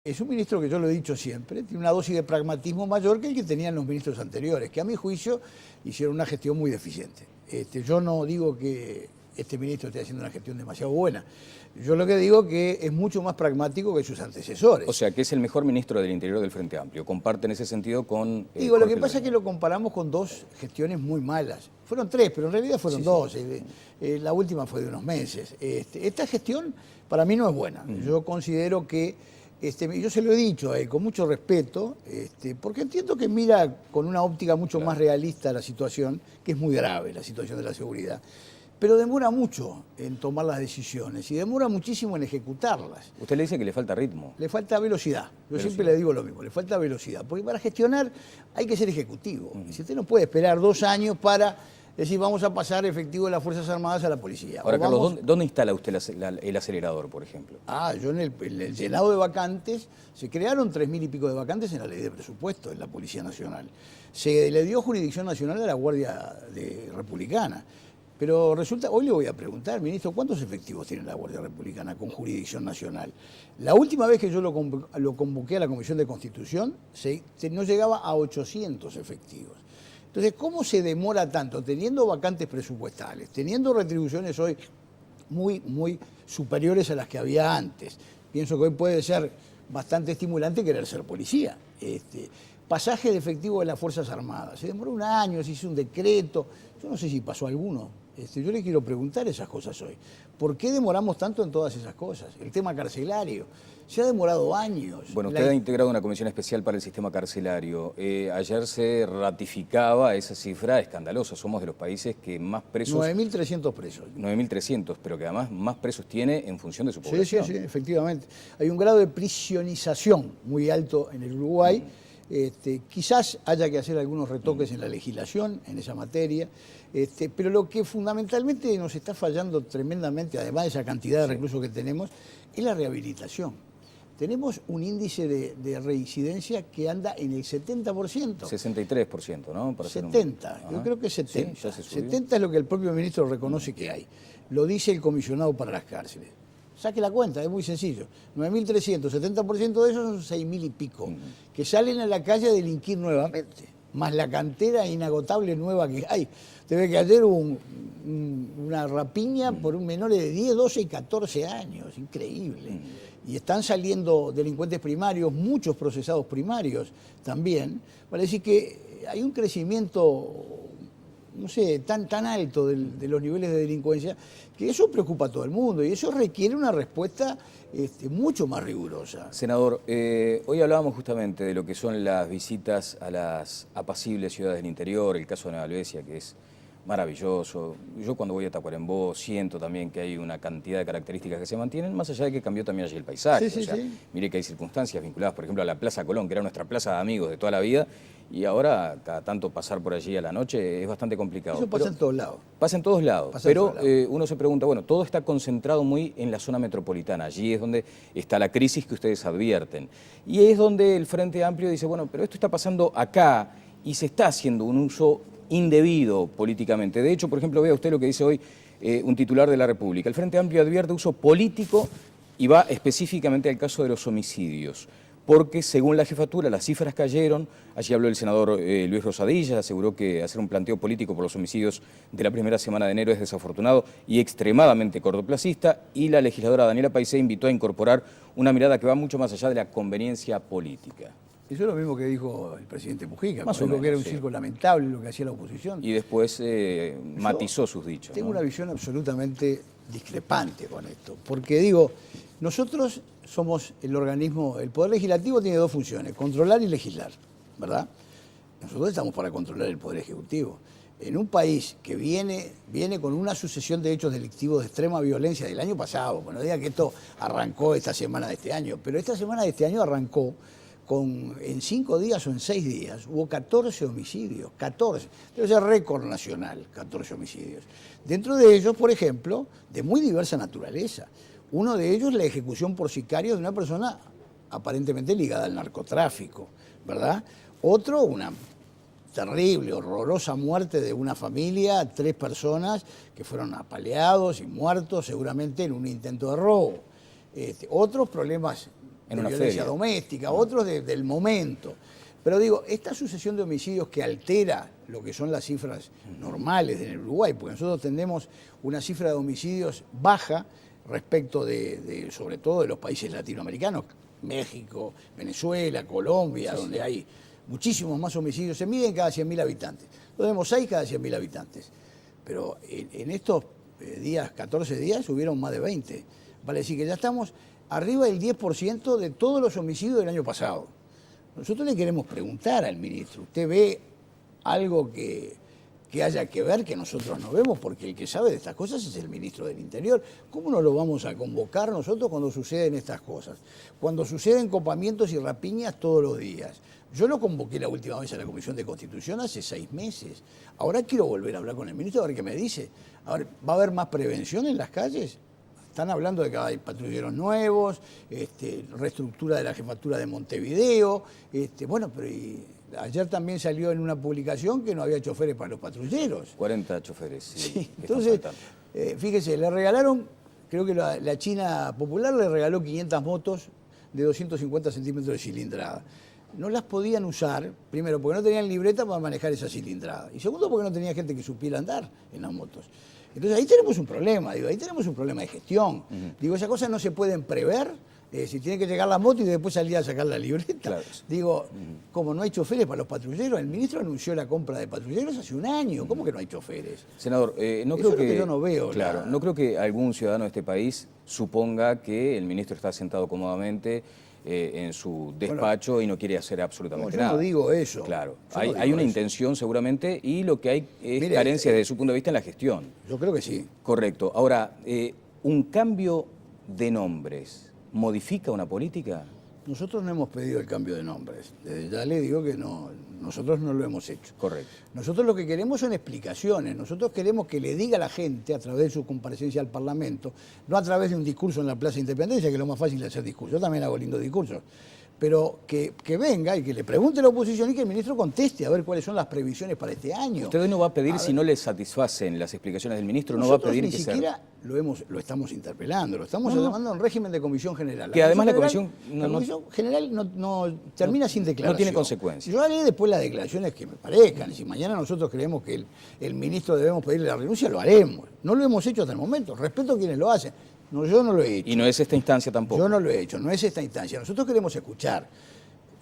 Es un ministro que yo lo he dicho siempre, tiene una dosis de pragmatismo mayor que el que tenían los ministros anteriores, que a mi juicio hicieron una gestión muy deficiente. Yo no digo que este ministro esté haciendo una gestión demasiado buena. Yo lo que digo que es mucho más pragmático que sus antecesores. O sea, que es el mejor ministro del Interior del Frente Amplio. Comparte en ese sentido con... Digo, lo que pasa es que lo comparamos con dos gestiones muy malas. Fueron tres, pero en realidad fueron dos. La última fue de unos meses. Esta gestión para mí no es buena. Yo considero que... yo se lo he dicho a él con mucho respeto, porque entiendo que mira con una óptica mucho más realista la situación, que es muy grave la situación de la seguridad, pero demora mucho en tomar las decisiones y demora muchísimo en ejecutarlas. Usted le dice que le falta ritmo. Le falta velocidad. Yo siempre le digo lo mismo, le falta velocidad, porque para gestionar hay que ser ejecutivo. Si usted no puede esperar 2 años para... Es decir, vamos a pasar efectivo de las Fuerzas Armadas a la policía. Ahora, Carlos, ¿dónde instala usted el acelerador, por ejemplo? Yo en el llenado de vacantes, se crearon 3.000 y pico de vacantes en la ley de presupuesto en la Policía Nacional. Se le dio jurisdicción nacional a la Guardia Republicana. Pero resulta, hoy le voy a preguntar, ministro, ¿cuántos efectivos tiene la Guardia Republicana con jurisdicción nacional? La última vez que yo lo convoqué a la Comisión de Constitución, no llegaba a 800 efectivos. Entonces, ¿cómo se demora tanto? Teniendo vacantes presupuestales, teniendo retribuciones hoy muy superiores a las que había antes. Pienso que hoy puede ser bastante estimulante querer ser policía. Pasaje de efectivo de las Fuerzas Armadas. Se demoró 1 año, se hizo un decreto. Yo no sé si pasó alguno. Yo le quiero preguntar esas cosas hoy. ¿Por qué demoramos tanto en todas esas cosas? El tema carcelario. Se ha demorado años. Bueno, usted ha integrado una comisión especial para el sistema carcelario. Ayer se ratificaba esa cifra escandalosa. Somos de los países que más presos... 9.300 presos. 9.300, pero que además más presos tiene en función de su población. Sí, efectivamente. Hay un grado de prisionización muy alto en el Uruguay. Quizás haya que hacer algunos retoques en la legislación, en esa materia, pero lo que fundamentalmente nos está fallando tremendamente, además de esa cantidad de reclusos que tenemos, es la rehabilitación. Tenemos un índice de reincidencia que anda en el 70%. 63%, ¿no? Para 70, yo creo que 70. Sí, 70 es lo que el propio ministro reconoce que hay. Lo dice el comisionado para las cárceles. Saque la cuenta, es muy sencillo. 9.300, 70% de esos son 6.000 y pico, que salen a la calle a delinquir nuevamente, más la cantera inagotable nueva que hay. Usted ve que ayer hubo una rapiña por un menor de 10, 12 y 14 años, increíble. Y están saliendo delincuentes primarios, muchos procesados primarios también. Para decir que hay un crecimiento, no sé, tan alto de los niveles de delincuencia, que eso preocupa a todo el mundo y eso requiere una respuesta mucho más rigurosa. Senador, hoy hablábamos justamente de lo que son las visitas a las apacibles ciudades del interior, el caso de Nueva Helvecia, que es maravilloso. Yo cuando voy a Tacuarembó siento también que hay una cantidad de características que se mantienen, más allá de que cambió también allí el paisaje. Mire que hay circunstancias vinculadas, por ejemplo, a la Plaza Colón, que era nuestra plaza de amigos de toda la vida, y ahora cada tanto pasar por allí a la noche es bastante complicado. Eso pasa en todos lados. Pasa en todos lados, pero uno se pregunta, bueno, todo está concentrado muy en la zona metropolitana, allí es donde está la crisis que ustedes advierten. Y es donde el Frente Amplio dice, bueno, pero esto está pasando acá y se está haciendo un uso indebido políticamente. De hecho, por ejemplo, vea usted lo que dice hoy un titular de la República. El Frente Amplio advierte uso político y va específicamente al caso de los homicidios, porque según la jefatura las cifras cayeron. Allí habló el senador Luis Rosadilla, aseguró que hacer un planteo político por los homicidios de la primera semana de enero es desafortunado y extremadamente cortoplacista, y la legisladora Daniela Paisé invitó a incorporar una mirada que va mucho más allá de la conveniencia política. Eso es lo mismo que dijo el presidente Mujica, más o menos, que era un circo lamentable lo que hacía la oposición. Y después matizó sus dichos. Tengo una visión absolutamente discrepante con esto, porque digo, nosotros somos el organismo, el Poder Legislativo tiene 2 funciones, controlar y legislar, ¿verdad? Nosotros estamos para controlar el Poder Ejecutivo. En un país que viene con una sucesión de hechos delictivos de extrema violencia del año pasado, bueno, diga que esto arrancó esta semana de este año, pero esta semana de este año arrancó en 5 días o en 6 días, hubo 14 homicidios, 14. Debe ser récord nacional, 14 homicidios. Dentro de ellos, por ejemplo, de muy diversa naturaleza. Uno de ellos, la ejecución por sicario de una persona aparentemente ligada al narcotráfico, ¿verdad? Otro, una terrible, horrorosa muerte de una familia, 3 personas que fueron apaleados y muertos seguramente en un intento de robo. Otros problemas En de una violencia feria. doméstica, otros del momento. Pero digo, esta sucesión de homicidios que altera lo que son las cifras normales en el Uruguay, porque nosotros tenemos una cifra de homicidios baja respecto sobre todo de los países latinoamericanos, México, Venezuela, Colombia, Sí, donde sí. hay muchísimos más homicidios, se miden cada 100.000 habitantes. Nosotros tenemos 6 cada 100.000 habitantes. Pero en estos días, 14 días, hubieron más de 20. Vale decir que ya estamos arriba del 10% de todos los homicidios del año pasado. Nosotros le queremos preguntar al ministro, ¿usted ve algo que haya que ver que nosotros no vemos? Porque el que sabe de estas cosas es el ministro del Interior. ¿Cómo no lo vamos a convocar nosotros cuando suceden estas cosas? Cuando suceden copamientos y rapiñas todos los días. Yo lo convoqué la última vez a la Comisión de Constitución hace 6 meses. Ahora quiero volver a hablar con el ministro a ver qué me dice. A ver, ¿va a haber más prevención en las calles? Están hablando de que hay patrulleros nuevos, reestructura de la jefatura de Montevideo. Bueno, pero ayer también salió en una publicación que no había choferes para los patrulleros. 40 choferes. Sí, entonces, fíjese, le regalaron, creo que la China Popular le regaló 500 motos de 250 centímetros de cilindrada. No las podían usar, primero, porque no tenían libreta para manejar esa cilindrada. Y segundo, porque no tenía gente que supiera andar en las motos. Entonces ahí tenemos un problema, ahí tenemos un problema de gestión. Digo, esas cosas no se pueden prever, si tiene que llegar la moto y después salir a sacar la libreta. Claro. Digo, como no hay choferes para los patrulleros, el ministro anunció la compra de patrulleros hace un año, ¿cómo que no hay choferes? Senador, no Eso creo es lo que yo no veo. Claro, no creo que algún ciudadano de este país suponga que el ministro está sentado cómodamente en su despacho y no quiere hacer absolutamente nada. Yo no digo eso. Claro, Yo no hay digo una eso. intención seguramente y lo que hay es Mire, carencia desde su punto de vista en la gestión. Yo creo que sí. Correcto. Ahora, ¿un cambio de nombres modifica una política? Nosotros no hemos pedido el cambio de nombres. Desde ya le digo que no, nosotros no lo hemos hecho. Correcto. Nosotros lo que queremos son explicaciones. Nosotros queremos que le diga a la gente, a través de su comparecencia al Parlamento, no a través de un discurso en la Plaza de Independencia, que es lo más fácil de hacer discursos. Yo también hago lindos discursos. Pero que venga y que le pregunte a la oposición y que el ministro conteste a ver cuáles son las previsiones para este año. Usted hoy no va a pedir, si no le satisfacen las explicaciones del ministro, no va a Nosotros pedir ni que siquiera lo estamos interpelando, lo estamos llamando en régimen de comisión general. Que además la comisión general general no termina sin declaración. No tiene consecuencias. Yo haré después las declaraciones que me parezcan. Si mañana nosotros creemos que el ministro debemos pedirle la renuncia, lo haremos. No lo hemos hecho hasta el momento. Respeto a quienes lo hacen. No, yo no lo he hecho. Y no es esta instancia tampoco. Yo no lo he hecho, no es esta instancia. Nosotros queremos escuchar.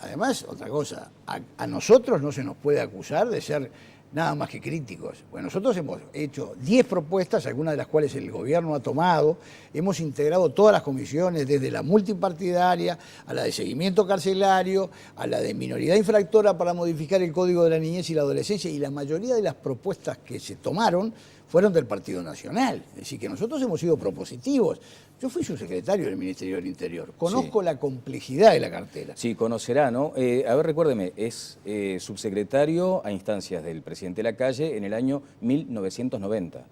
Además, otra cosa, a nosotros no se nos puede acusar de ser nada más que críticos. Bueno, nosotros hemos hecho 10 propuestas, algunas de las cuales el gobierno ha tomado, hemos integrado todas las comisiones, desde la multipartidaria, a la de seguimiento carcelario, a la de minoridad infractora para modificar el Código de la Niñez y la Adolescencia, y la mayoría de las propuestas que se tomaron fueron del Partido Nacional. Es decir, que nosotros hemos sido propositivos. Yo fui subsecretario del Ministerio del Interior. Conozco la complejidad de la cartera. Sí, conocerá, ¿no? A ver, recuérdeme, es subsecretario a instancias del presidente Lacalle en el año 1990.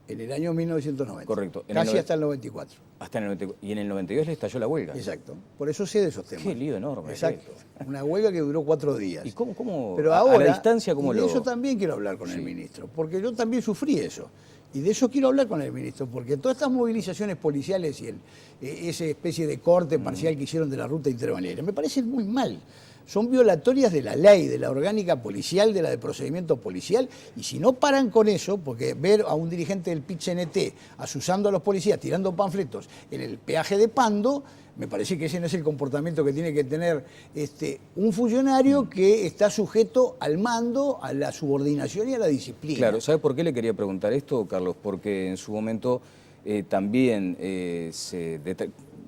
En el año 1990. Correcto. Casi hasta el 94. Hasta en el 94. Y en el 92 le estalló la huelga. Exacto. Por eso sé de esos temas. Qué lío enorme. Exacto. Una huelga que duró 4 días. ¿Y cómo Pero a ahora, la distancia, cómo y de lo...? eso también quiero hablar con el ministro, porque yo también sufrí eso. Y de eso quiero hablar con el ministro, porque todas estas movilizaciones policiales y esa especie de corte parcial que hicieron de la ruta interbalnearia me parecen muy mal. Son violatorias de la ley, de la orgánica policial, de la de procedimiento policial, y si no paran con eso, porque ver a un dirigente del PIT-CNT asusando a los policías, tirando panfletos en el peaje de Pando, me parece que ese no es el comportamiento que tiene que tener un funcionario que está sujeto al mando, a la subordinación y a la disciplina. Claro, ¿sabe por qué le quería preguntar esto, Carlos? Porque en su momento también en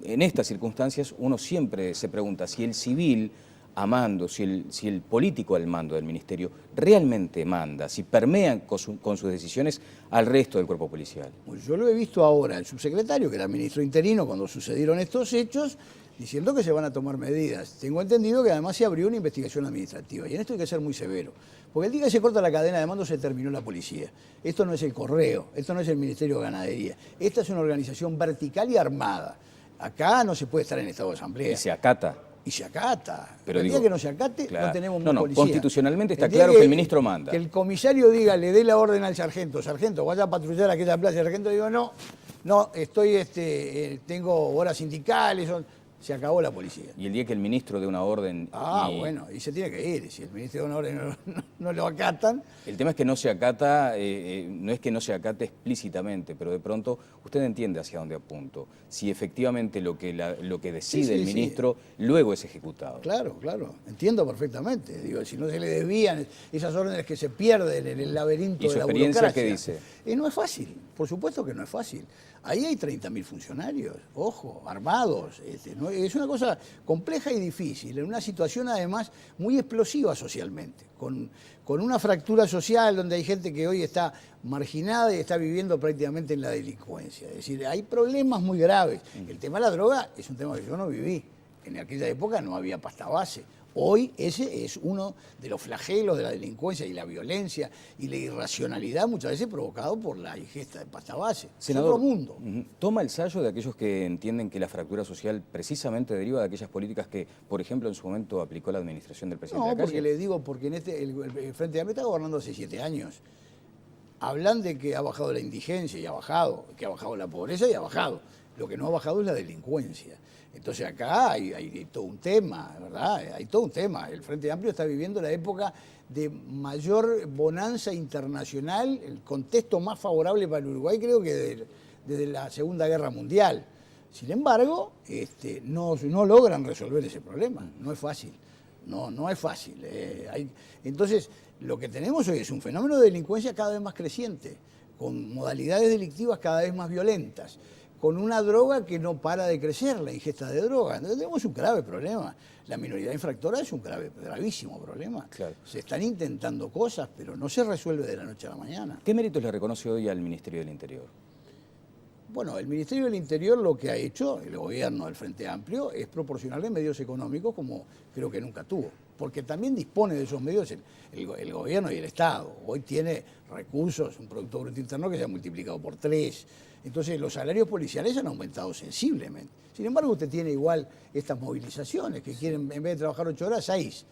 estas circunstancias uno siempre se pregunta si el civil a mando, si el político al mando del ministerio realmente manda, si permean con sus decisiones al resto del cuerpo policial. Pues yo lo he visto ahora, el subsecretario, que era ministro interino cuando sucedieron estos hechos, diciendo que se van a tomar medidas. Tengo entendido que además se abrió una investigación administrativa, y en esto hay que ser muy severo. Porque el día que se corta la cadena de mando se terminó la policía. Esto no es el Correo, esto no es el Ministerio de Ganadería. Esta es una organización vertical y armada. Acá no se puede estar en estado de asamblea. Y se acata. Y se acata. Pero el día que no se acate, claro, no tenemos más policía. Constitucionalmente está claro que el ministro manda. Que el comisario diga, le dé la orden al sargento, vaya a patrullar aquella plaza, el sargento digo, no, estoy, tengo horas sindicales, se acabó la policía. Y el día que el ministro dé una orden... Bueno, y se tiene que ir. Si el ministro de una orden no lo acatan... El tema es que no se acata, no es que no se acate explícitamente, pero de pronto usted entiende hacia dónde apunto. Si efectivamente lo que decide el ministro luego es ejecutado. Claro, entiendo perfectamente. Digo, si no se le desvían esas órdenes que se pierden en el laberinto de la burocracia. ¿Y su experiencia qué dice? No es fácil, por supuesto que no es fácil. Ahí hay 30.000 funcionarios, ojo, armados. ¿No? Es una cosa compleja y difícil, en una situación además muy explosiva socialmente, con una fractura social donde hay gente que hoy está marginada y está viviendo prácticamente en la delincuencia. Es decir, hay problemas muy graves. El tema de la droga es un tema que yo no viví. En aquella época no había pasta base. Hoy ese es uno de los flagelos de la delincuencia y la violencia y la irracionalidad muchas veces provocado por la ingesta de pasta base. Senador, es otro mundo. ¿Toma el sallo de aquellos que entienden que la fractura social precisamente deriva de aquellas políticas que, por ejemplo, en su momento aplicó la administración del presidente No, Lacalle? porque le digo, porque el Frente Amplio está gobernando hace 7 años. Hablan de que ha bajado la indigencia y ha bajado, que ha bajado la pobreza y ha bajado. Lo que no ha bajado es la delincuencia. Entonces acá hay todo un tema, ¿verdad? Hay todo un tema. El Frente Amplio está viviendo la época de mayor bonanza internacional, el contexto más favorable para el Uruguay creo que desde la Segunda Guerra Mundial. Sin embargo, no logran resolver ese problema. No es fácil. No es fácil. Entonces, lo que tenemos hoy es un fenómeno de delincuencia cada vez más creciente, con modalidades delictivas cada vez más violentas, con una droga que no para de crecer, la ingesta de droga. Entonces tenemos un grave problema. La minoridad infractora es un gravísimo problema. Claro. Se están intentando cosas, pero no se resuelve de la noche a la mañana. ¿Qué méritos le reconoce hoy al Ministerio del Interior? Bueno, el Ministerio del Interior lo que ha hecho, el gobierno del Frente Amplio, es proporcionarle medios económicos como creo que nunca tuvo. Porque también dispone de esos medios el gobierno y el Estado. Hoy tiene recursos, un Producto Bruto Interno que se ha multiplicado por 3. Entonces los salarios policiales han aumentado sensiblemente. Sin embargo, usted tiene igual estas movilizaciones que quieren, en vez de trabajar 8 horas, 6.